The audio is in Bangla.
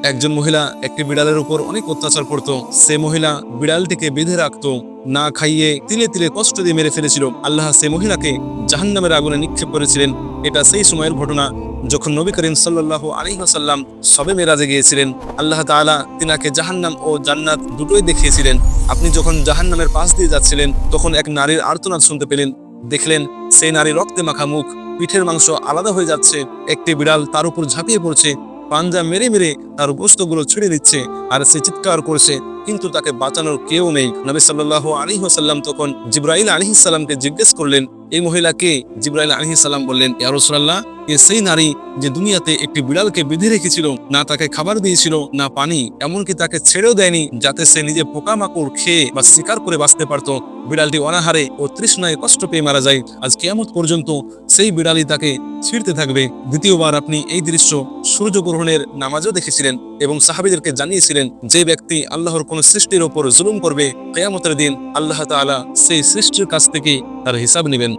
একজন মহিলা একটি বিড়ালের উপর অনেক অত্যাচার করত। সে মহিলা বিড়ালটিকে বেঁধে রাখত, না খাইয়ে তিলে তিলে কষ্ট দিয়ে মেরে ফেলেছিল। আল্লাহ সে মহিলাকে জাহান্নামের আগুনে নিক্ষেপ করেছিলেন। এটা সেই সময়ের ঘটনা যখন নবী করিম সাল্লাল্লাহু আলাইহি ওয়াসাল্লাম শবে মেরাজে গিয়েছিলেন। আল্লাহ তাআলা তিনাকে জাহান্নাম ও জান্নাত দুটোই দেখিয়েছিলেন। আপনি যখন জাহান্নামের পাশ দিয়ে যাচ্ছিলেন তখন এক নারীর আর্তনাদ শুনতে পেলেন। দেখলেন সেই নারী রক্তে মাখা মুখ, পিঠের মাংস আলাদা হয়ে যাচ্ছে। একটি বিড়াল তার উপর ঝাঁপিয়ে পড়ছে, পাঞ্জা মেরে মেরে তার গোশতগুলো ছিঁড়ে দিচ্ছে, আর সে চিৎকার করছে, কিন্তু তাকে বাঁচানোর কেউ নেই। নবী সাল্লাল্লাহু আলাইহি ওয়াসাল্লাম তখন জিবরাইল আলাইহিস সালামকে জিজ্ঞেস করলেন, এই মহিলা কে? জিবরাইল আলাইহিস সালাম বললেন, ইয়া রাসূলুল্লাহ, এ সেই নারী যে দুনিয়াতে একটি বিড়ালকে বেঁধে রেখেছিল, না তাকে খাবার দিয়েছিল না পানি, এমনকি তাকে ছেড়েও দেয়নি যাতে সে নিজে পোকামাকড় খেয়ে বা শিকার করে বাঁচতে পারত। বিড়ালটি অনাহারে ও তৃষ্ণায় কষ্ট পেয়ে মারা যায়। আজ কিয়ামত পর্যন্ত সেই বিড়ালই তাকে ছিঁড়তে থাকবে। দ্বিতীয়বার আপনি এই দৃশ্য সূর্যগ্রহণের নামাজও দেখেছিলেন এবং সাহাবীদেরকে জানিয়েছিলেন, যে ব্যক্তি আল্লাহর কোন সৃষ্টির ওপর জুলুম করবে, কিয়ামতের দিন আল্লাহ তাআলা সেই সৃষ্টির কাছ থেকে তার হিসাব নেবেন।